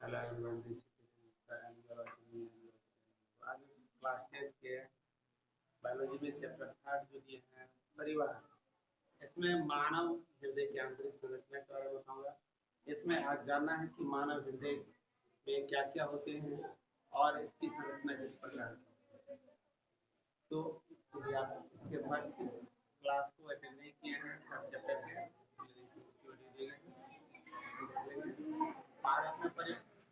Hello everyone, this is आज class 10 के biology में चैप्टर 3 जो दिए हैं परिवार, इसमें मानव हृदय की आंतरिक संरचना के बारे में बताऊंगा। इसमें आज जानना है कि मानव हृदय में क्या क्या होते हैं और इसकी संरचना किस प्रकार की। तो यदि आप इसके फर्स्ट क्लास को अटेंड नहीं किए हैं फर्स्ट चैप्टर के, भारत में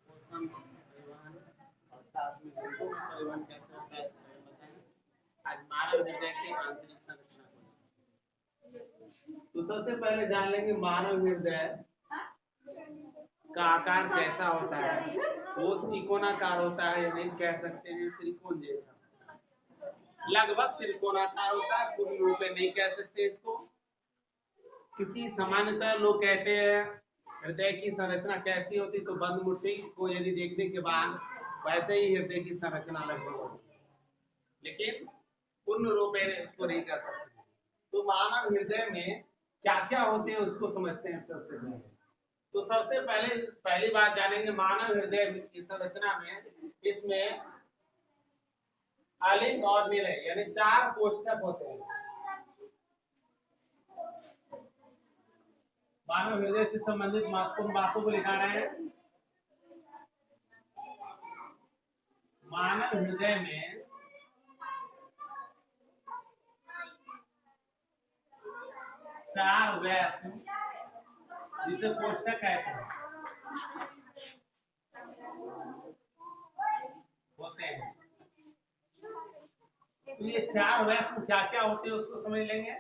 पोषण परिवहन और साथ में जंतु में परिवहन कैसे होता है इसके बारे में बताएं। आज मानव हृदय की आंतरिक संरचना को, तो सबसे पहले जान लेंगे मानव हृदय का आकार कैसा होता है। वो त्रिकोणाकार होता है, यानी कह सकते हैं त्रिकोण जैसा, लगभग त्रिकोणाकार होता है। पूर्ण रूप में नहीं कह सकते इसको, क्योंकि सामान्यतः लोग कहते हैं हृदय की संरचना कैसी होती, तो बंद मुट्ठी को यदि देखने के बाद वैसे ही हृदय की संरचना लगभग होती है, लेकिन पूर्ण रूप में इसको नहीं कर सकते। तो मानव हृदय में क्या क्या होते हैं उसको समझते हैं सबसे पहले। तो सबसे पहली बात जानेंगे मानव हृदय की संरचना में, इसमें अलिंद और निलय यानी 4 कोष्ठक होते हैं। मानव हृदय से संबंधित महत्वपूर्ण बातों को लिखा रहे हैं। मानव हृदय में 4 व्यास जिसे कोष्ठक कहते हैं होते हैं। तो ये 4 व्यास क्या क्या होते हैं उसको समझ लेंगे।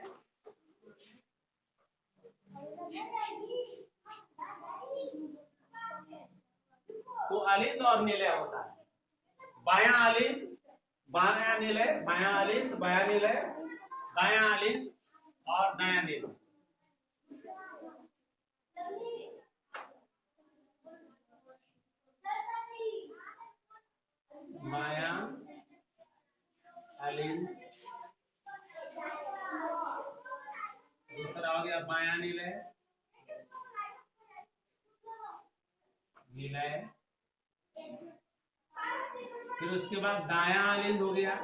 तो अलिंद और निलय होता है। बायां अलिंद बायां निलय, बायां अलिंद बायां निलय, दायां अलिंद और दायां निलय। बायां अलिंद, दूसरा हो गया बायां निलय, निलय, फिर उसके बाद दायां अलिंद हो गया,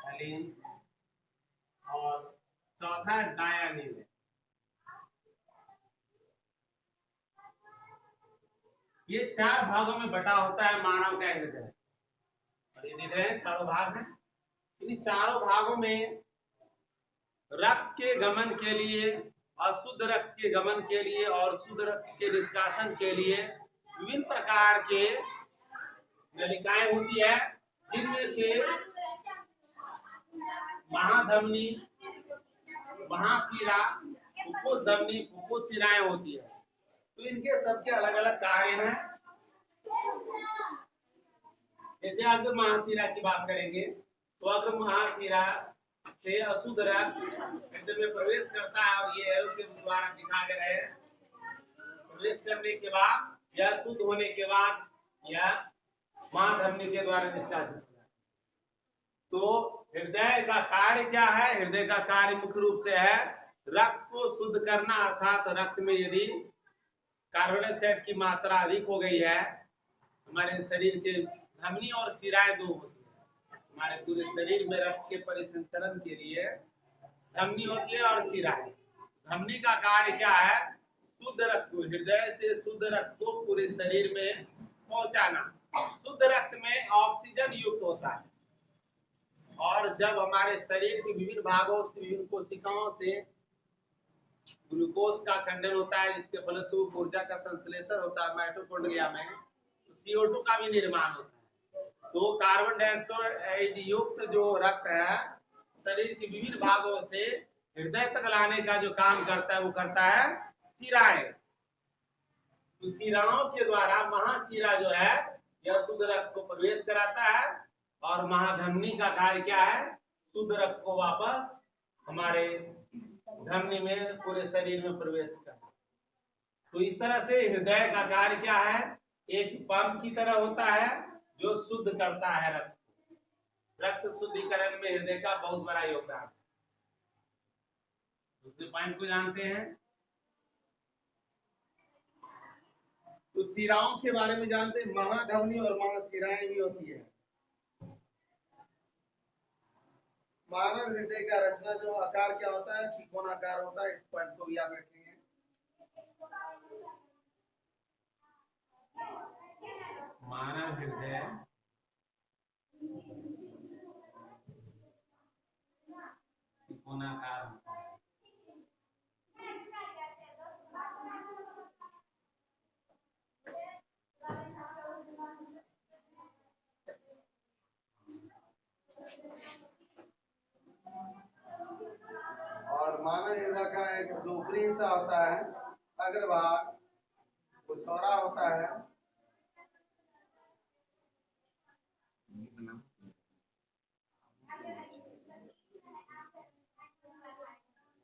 अलिंद, और चौथा दायां निलय। ये 4 भागों में बटा होता है मानव का हृदय, और ये देख रहे हैं चारों भाग हैं। इन चारों भागों में रक्त के गमन के लिए, अशुद्ध रक्त के गमन के लिए और शुद्ध रक्त के निष्कासन के लिए विभिन्न प्रकार के नलिकाएं होती है, जिनमें से महाधमनी, महाशिरा, फुफ्फुस धमनी, फुफ्फुस शिराएं होती है। तो इनके सबके अलग अलग कार्य हैं। जैसे अगर महाशिरा की बात करेंगे, तो अगर महाशिरा से अशुद्ध रक्त हृदय में प्रवेश करता है, और ये एरो के द्वारा दिखा गया है, प्रवेश करने के बाद या शुद्ध होने के बाद या महाधमनी के द्वारा निष्कासित होता है। तो हृदय का कार्य क्या है? हृदय का कार्य मुख्य रूप से है रक्त को शुद्ध करना, अर्थात रक्त में यदि कार्बन डाइऑक्साइड की मात्रा अधिक हो गई है, हमारे शरीर के धमनी और शिराएं 2 होती है। हमारे पूरे शरीर में रक्त के परिसंचरण के लिए धमनी होती है और शिराएं। धमनी का कार्य क्या है? शुद्ध रक्त को, हृदय से शुद्ध रक्त को पूरे शरीर में पहुंचाना। शुद्ध रक्त में ऑक्सीजन युक्त होता है, और जब हमारे शरीर के विभिन्न भागों से, विभिन्न कोशिकाओं से ग्लूकोज का खंडन होता है, जिसके फलस्वरूप ऊर्जा का संश्लेषण होता है माइटोकॉन्ड्रिया में, तो CO2 का भी निर्माण होता है। तो कार्बन डाइऑक्साइड युक्त जो रक्त है शरीर के विभिन्न भागों से हृदय तक लाने का जो काम करता है वो करता है शिराएं। तो शिराओं के द्वारा महाशिरा जो है यह शुद्ध रक्त को प्रवेश कराता है, और महाधमनी का कार्य क्या है? शुद्ध रक्त को वापस हमारे धमनी में पूरे शरीर में प्रवेश करना। तो इस तरह से हृदय का कार्य क्या है? एक पंप की तरह होता है जो शुद्ध करता है रक्त। रक्त शुद्धिकरण में हृदय का बहुत बड़ा योगदान है। दूसरे पॉइंट को जानते हैं। तो शिराओं के बारे में जानते हैं, महाधमनी और महाशिराएं भी होती है। मानव हृदय का रचना जो आकार क्या होता है, त्रिकोणाकार होता है। इस पॉइंट को भी याद रखेंगे। मानव हृदय त्रिकोणाकार होता है। और मानव हृदय का एक जो ऊपरी हिस्सा होता है, अग्रभाग, वो चौड़ा होता है।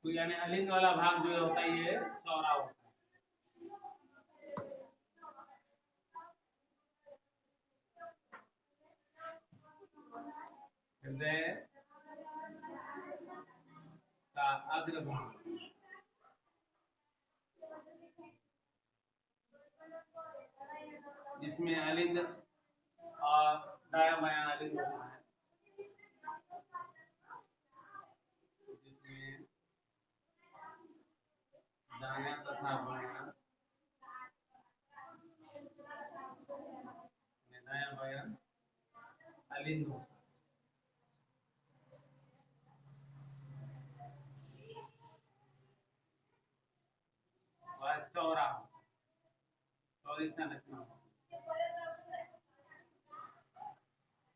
तो यानी अलिंग वाला भाग जो होता है ये चौड़ा होता है। हृदय का अग्रभाग जिसमें अलिंग और दायां बायां अलिंग होता है, जिसमें दायां तथा बायां दायां बायां अलिंग होता है। चौड़ा चौड़ी संरचना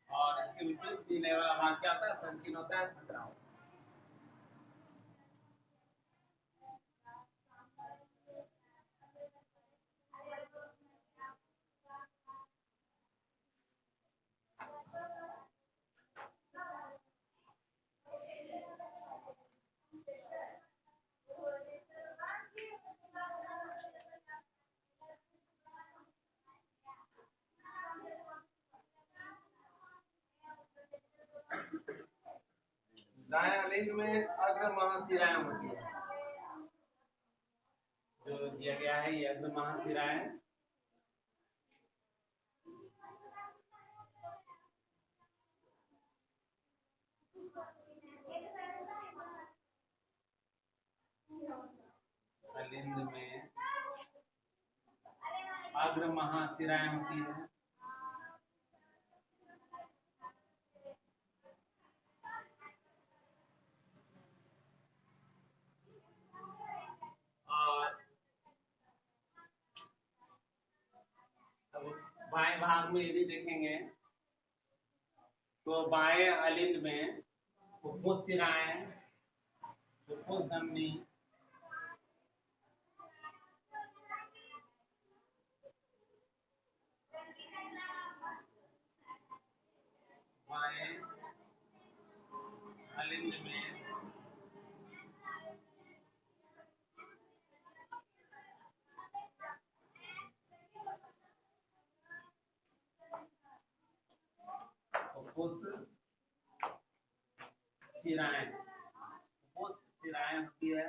और इसके विपरीत सीने वाला भाग क्या होता है, संकीर्ण होता है, संकरा होता है। दायां लिंग में अग्र महाशिराएं होती है। जो दिया गया है ये अग्र महाशिराएं। अलिंग में अग्र महाशिराएं होती है। बाएं भाग में यदि देखेंगे तो बाएं अलिंद में फुफ्फुस शिराएं, फुफ्फुस धमनी, बाएं अलिंद में फुफ्फुस शिराएं, फुफ्फुस शिराएं होती है।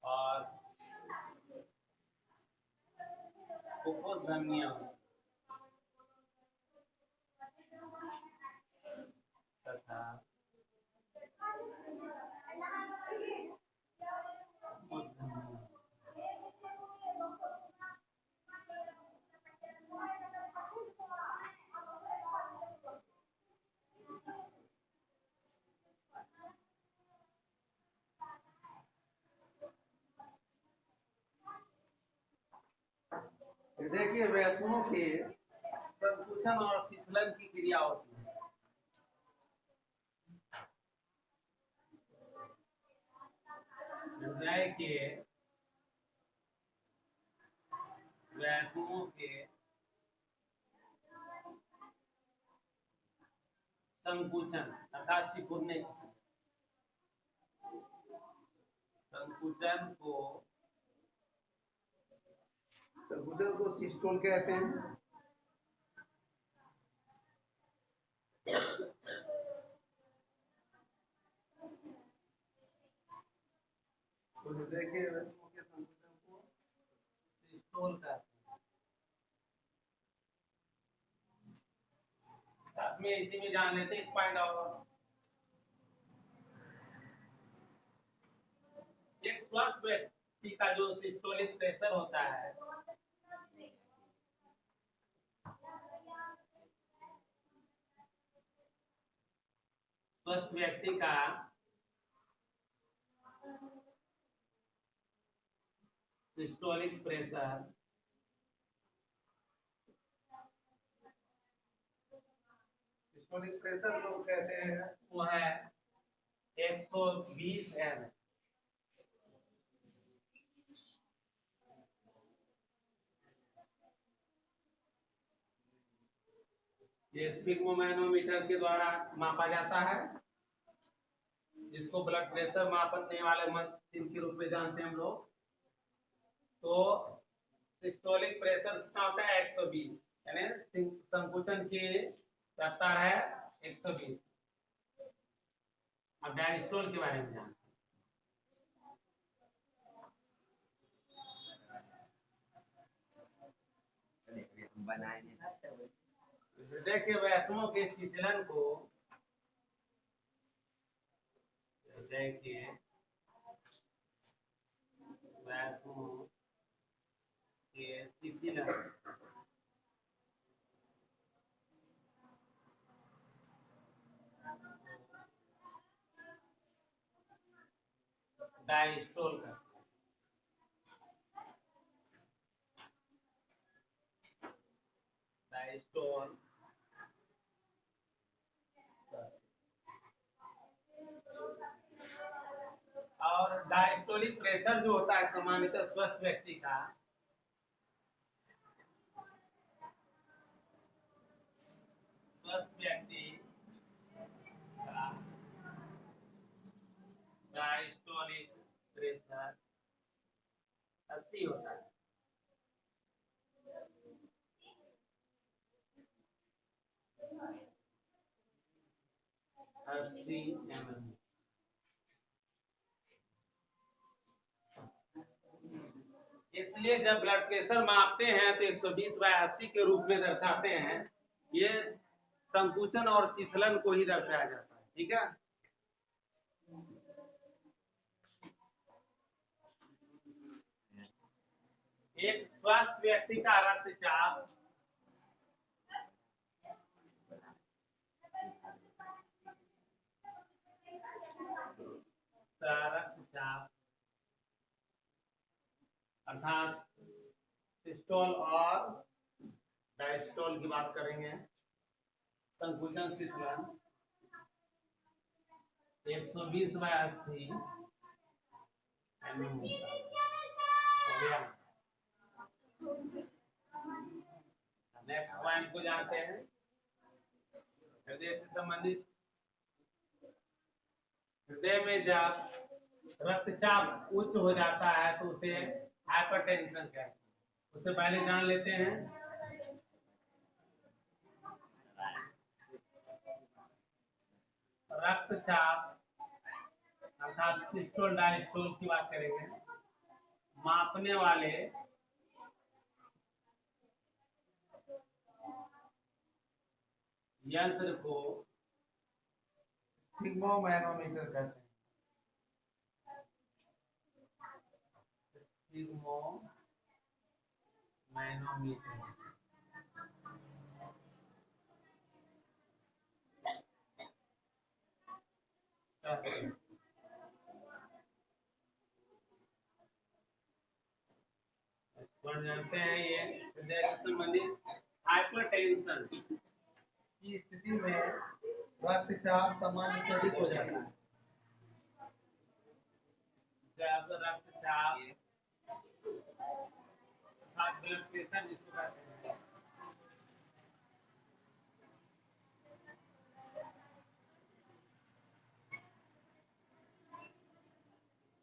और फुफ्फुस धमनियां तथा देखिए वैष्णों के संकुचन और शीतलन की क्रिया होती है। हृदय के वैष्णों के संकुचन तथा सिकुड़ने, संकुचन को सिस्टोल कहते हैं हृदय के रस्मों के संकुचन को सिस्टोल कहते हैं। साथ में इसी में जान लेते एक पॉइंट और, एक स्वस्थ व्यक्ति का जो सिस्टोलिक प्रेशर होता है स्वस्थ व्यक्ति का सिस्टोलिक प्रेशर जो कहते हैं वो है 120 mm। ये स्फिग्मोमैनोमीटर के द्वारा मापा जाता है, जिसको ब्लड प्रेशर मापने वाले मशीन के रूप में जानते हैं हम लोग। तो सिस्टोलिक प्रेशर कितना होता है 120, यानी संकुचन की रफ्तार है 120। अब डायस्टोल के बारे में जानते हैं। हृदय के वैष्णों के शीतलन को हृदय के वैष्णों के शीतलन डायस्टोल का डायस्टोल और डायस्टोलिक प्रेशर जो होता है सामान्यतः स्वस्थ व्यक्ति का डायस्टोलिक प्रेशर 80 होता है। 80 mm। इसलिए जब ब्लड प्रेशर मापते हैं तो 120/80 के रूप में दर्शाते हैं। ये संकुचन और शीतलन को ही दर्शाया जाता है। ठीक है, एक स्वस्थ व्यक्ति का रक्तचाप अर्थात सिस्टोल और डायस्टोल की बात करेंगे। संकुचन शीतलन 120/80 हो गया। नेक्स्ट पॉइंट को जानते हैं, हृदय से संबंधित। हृदय में जब रक्तचाप उच्च हो जाता है तो उसे हाइपरटेंशन कहते हैं। उससे पहले जान लेते हैं रक्तचाप अर्थात सिस्टोल डायस्टोल की बात करेंगे। मापने वाले यंत्र को स्फिग्मोमैनोमीटर कहते हैं। स्फिग्मोमैनोमीटर जानते हैं। ये हृदय से संबंधित हाइपरटेंशन की स्थिति में रक्तचाप सामान्य से अधिक हो जाता है। जब रक्तचाप ब्लड प्रेशर जिसको कहते हैं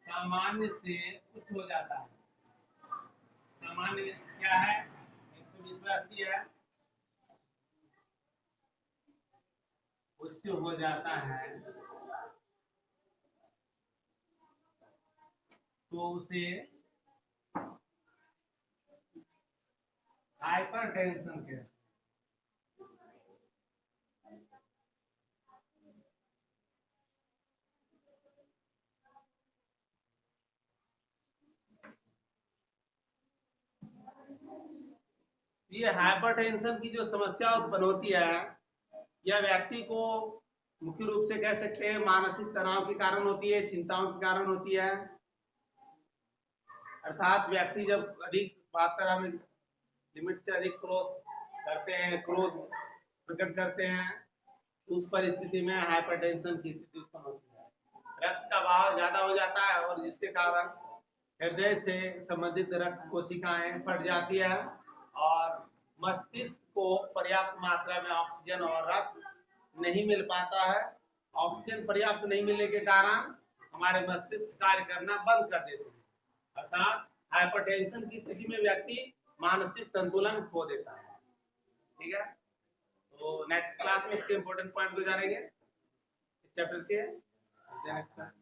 सामान्य से उच्च हो जाता है। सामान्य क्या है 120/80 है, उच्च हो जाता है तो उसे हाइपरटेंशन कहते हैं। ये हाइपरटेंशन की जो समस्या उत्पन्न होती है, यह व्यक्ति को मुख्य रूप से कह सकते हैं मानसिक तनाव के कारण होती है, चिंताओं के कारण होती है। अर्थात व्यक्ति जब अधिक मात्रा में लिमिट से अधिक क्रोध प्रकट करते हैं, उस परिस्थिति में हाइपरटेंशन की स्थिति उत्पन्न होती है। रक्त का बहाव ज्यादा हो जाता है और जिसके कारण हृदय से संबंधित रक्त कोशिकाएं फट जाती है और मस्तिष्क को पर्याप्त मात्रा में ऑक्सीजन और रक्त नहीं मिल पाता है। ऑक्सीजन पर्याप्त नहीं मिलने के कारण हमारे मस्तिष्क कार्य करना बंद कर देते हैं। अर्थात हाइपरटेंशन की स्थिति में व्यक्ति मानसिक संतुलन खो देता है। ठीक है, तो नेक्स्ट क्लास में इसके इंपॉर्टेंट पॉइंट को जानेंगे इस चैप्टर के। Next class